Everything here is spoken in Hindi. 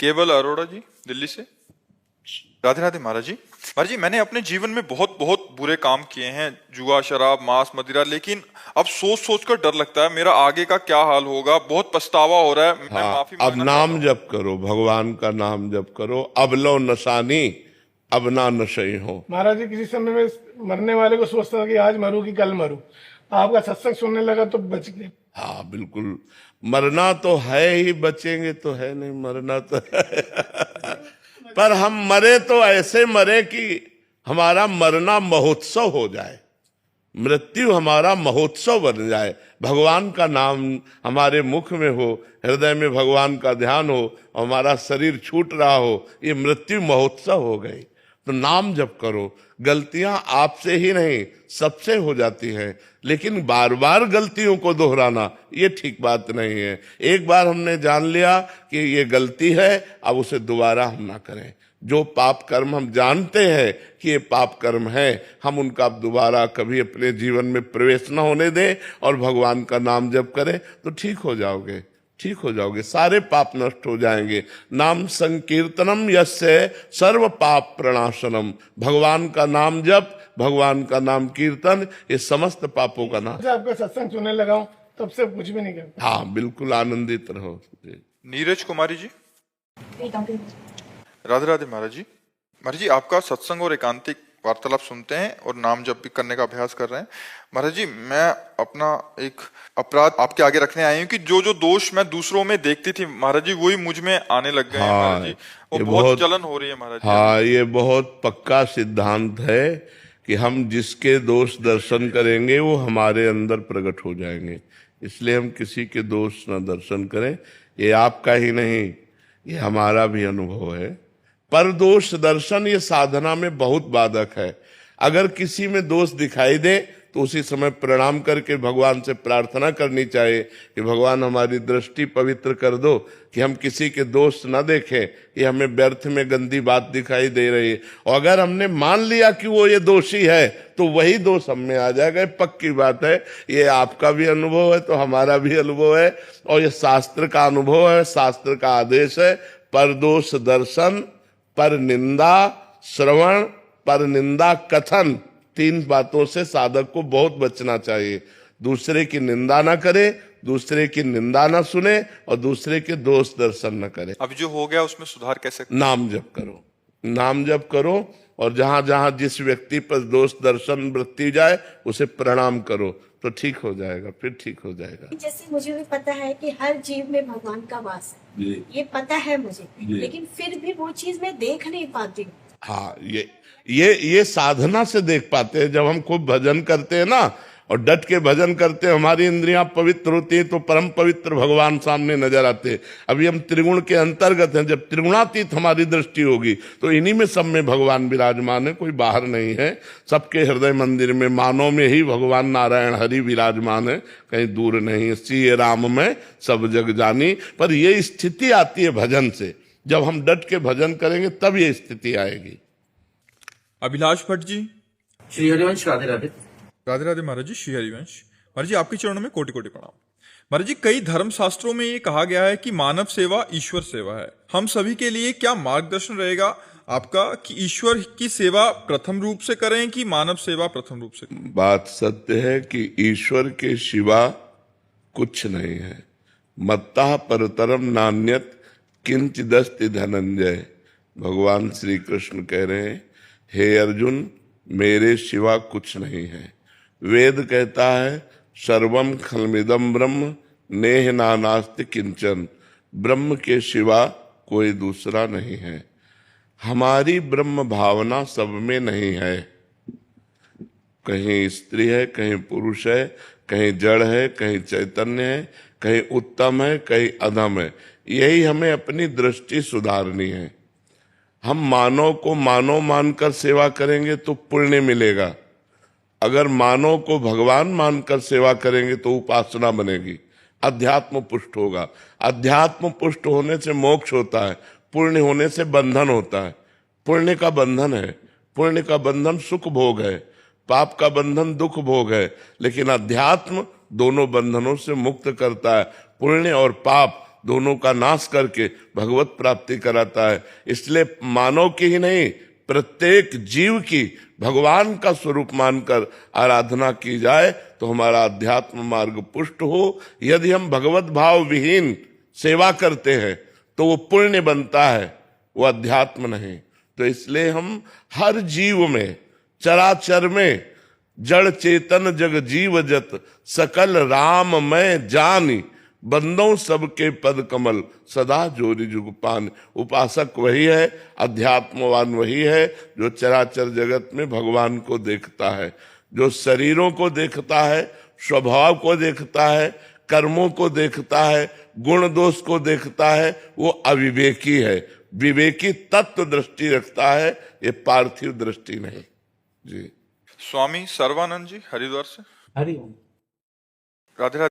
केवल अरोड़ा जी, दिल्ली से। राधे राधे महाराज जी। महाराज जी, मैंने अपने जीवन में बहुत बहुत बुरे काम किए हैं, जुआ, शराब, मांस, मदिरा, लेकिन अब सोच सोच कर डर लगता है मेरा आगे का क्या हाल होगा। बहुत पछतावा हो रहा है। मैं माफी अब मांगना नाम चाहता हूं। जप करो, भगवान का नाम जप करो। अब लो नशानी, अब ना नशे हो। महाराज जी, किसी समय में मरने वाले को सोचता था कि आज मरूं कि कल मरूं। आपका सत्संग सुनने लगा तो बच गए। हाँ बिल्कुल, मरना तो है ही, बचेंगे तो है नहीं, मरना तो है। पर हम मरे तो ऐसे मरे कि हमारा मरना महोत्सव हो जाए, मृत्यु हमारा महोत्सव बन जाए। भगवान का नाम हमारे मुख में हो, हृदय में भगवान का ध्यान हो, और हमारा शरीर छूट रहा हो, ये मृत्यु महोत्सव हो गई। तो नाम जप करो। गलतियां आपसे ही नहीं सबसे हो जाती हैं, लेकिन बार बार गलतियों को दोहराना ये ठीक बात नहीं है। एक बार हमने जान लिया कि ये गलती है, अब उसे दोबारा हम ना करें। जो पाप कर्म हम जानते हैं कि ये पाप कर्म है, हम उनका अब दोबारा कभी अपने जीवन में प्रवेश न होने दें और भगवान का नाम जप करें, तो ठीक हो जाओगे, ठीक हो जाओगे, सारे पाप नष्ट हो जाएंगे। नाम संकीर्तनम यस्य सर्व पाप प्रणाशनम। भगवान का नाम जप, भगवान का नाम कीर्तन, ये समस्त पापों का नाश। जब आपका सत्संग सुनने लगा हूं तब से कुछ भी नहीं करता। हाँ बिल्कुल, आनंदित रहो। नीरज कुमारी जी। राधे राधे महाराज जी। महाराज जी, आपका सत्संग और एकांतिक वार्तालाप सुनते हैं और नाम जप भी करने का अभ्यास कर रहे हैं। महाराज जी, मैं अपना एक अपराध आपके आगे रखने आई हूँ कि जो जो दोष मैं दूसरों में देखती थी महाराज जी, वही मुझ में आने लग गए हैं महाराज जी। वो बहुत जलन हो रही है महाराज जी। हाँ, ये बहुत पक्का सिद्धांत है कि हम जिसके दोष दर्शन करेंगे वो हमारे अंदर प्रकट हो जाएंगे। इसलिए हम किसी के दोष न दर्शन करें। ये आपका ही नहीं, ये हमारा भी अनुभव है। पर दोष दर्शन ये साधना में बहुत बाधक है। अगर किसी में दोष दिखाई दे तो उसी समय प्रणाम करके भगवान से प्रार्थना करनी चाहिए कि भगवान हमारी दृष्टि पवित्र कर दो, कि हम किसी के दोष न देखें, ये हमें व्यर्थ में गंदी बात दिखाई दे रही है। और अगर हमने मान लिया कि वो ये दोषी है तो वही दोष हम में आ जाएगा। पक्की बात है, ये आपका भी अनुभव है तो हमारा भी अनुभव है, और ये शास्त्र का अनुभव है, शास्त्र का आदेश है। पर दोष दर्शन, पर निंदा श्रवण, पर निंदा कथन, तीन बातों से साधक को बहुत बचना चाहिए। दूसरे की निंदा ना करे, दूसरे की निंदा ना सुने, और दूसरे के दोष दर्शन न करे। अब जो हो गया उसमें सुधार कैसे? नाम जप करो, नाम जप करो, और जहां जहां जिस व्यक्ति पर दोष दर्शन वृत्ति जाए उसे प्रणाम करो, तो ठीक हो जाएगा, फिर ठीक हो जाएगा। जैसे मुझे भी पता है कि हर जीव में भगवान का वास है, ये पता है मुझे, लेकिन फिर भी वो चीज मैं देख नहीं पाती हूँ। हाँ, ये साधना से देख पाते हैं। जब हम खूब भजन करते हैं ना, और डट के भजन करते हैं, हमारी इंद्रियां पवित्र होती हैं, तो परम पवित्र भगवान सामने नजर आते हैं। अभी हम त्रिगुण के अंतर्गत हैं। जब त्रिगुणातीत हमारी दृष्टि होगी तो इन्हीं में सब में भगवान विराजमान है, कोई बाहर नहीं है। सबके हृदय मंदिर में, मानव में ही भगवान नारायण हरि विराजमान है, कहीं दूर नहीं। सिय राम में सब जग जानी। पर ये स्थिति आती है भजन से। जब हम डट के भजन करेंगे तब ये स्थिति आएगी। अभिलाष भट्ट जी। श्री हरिवंश। राधे राधे। राधे राधे महाराज जी। श्री हरिवंश। महाराज जी, आपके चरणों में कोटि कोटि प्रणाम। महाराज जी, कई धर्म शास्त्रों में ये कहा गया है कि मानव सेवा ईश्वर सेवा है। हम सभी के लिए क्या मार्गदर्शन रहेगा आपका कि ईश्वर की सेवा प्रथम रूप से करें कि मानव सेवा प्रथम रूप से करें? बात सत्य है कि ईश्वर के सिवा कुछ नहीं है। मत्तः परतरम नान्यत किंचिदस्ति धनंजय। भगवान श्री कृष्ण कह रहे हैं, हे अर्जुन, मेरे सिवा कुछ नहीं है। वेद कहता है, सर्वम खलमिदम ब्रह्म नेह नानास्ति किंचन। ब्रह्म के सिवा कोई दूसरा नहीं है। हमारी ब्रह्म भावना सब में नहीं है। कहीं स्त्री है, कहीं पुरुष है, कहीं जड़ है, कहीं चैतन्य है, कहीं उत्तम है, कहीं अधम है। यही हमें अपनी दृष्टि सुधारनी है। हम मानव को मानव मानकर सेवा करेंगे तो पुण्य मिलेगा। अगर मानव को भगवान मानकर सेवा करेंगे तो उपासना बनेगी, अध्यात्म पुष्ट होगा। अध्यात्म पुष्ट होने से मोक्ष होता है, पुण्य होने से बंधन होता है। पुण्य का बंधन है, पुण्य का बंधन सुख भोग है, पाप का बंधन दुख भोग है। लेकिन अध्यात्म दोनों बंधनों से मुक्त करता है। पुण्य और पाप दोनों का नाश करके भगवत प्राप्ति कराता है। इसलिए मानव की ही नहीं, प्रत्येक जीव की भगवान का स्वरूप मानकर आराधना की जाए तो हमारा अध्यात्म मार्ग पुष्ट हो। यदि हम भगवत भाव विहीन सेवा करते हैं तो वो पुण्य बनता है, वो अध्यात्म नहीं। तो इसलिए हम हर जीव में, चराचर में, जड़ चेतन जग जीव जत सकल राम मैं जानी, बंदों सबके पद कमल सदा जोरी जुग पान। उपासक वही है, अध्यात्मवान वही है जो चराचर जगत में भगवान को देखता है। जो शरीरों को देखता है, स्वभाव को देखता है, कर्मों को देखता है, गुण दोष को देखता है, वो अविवेकी है। विवेकी तत्व दृष्टि रखता है, ये पार्थिव दृष्टि नहीं। जी। स्वामी सर्वानंद जी हरिद्वार से। हरिओम। राधे राधे।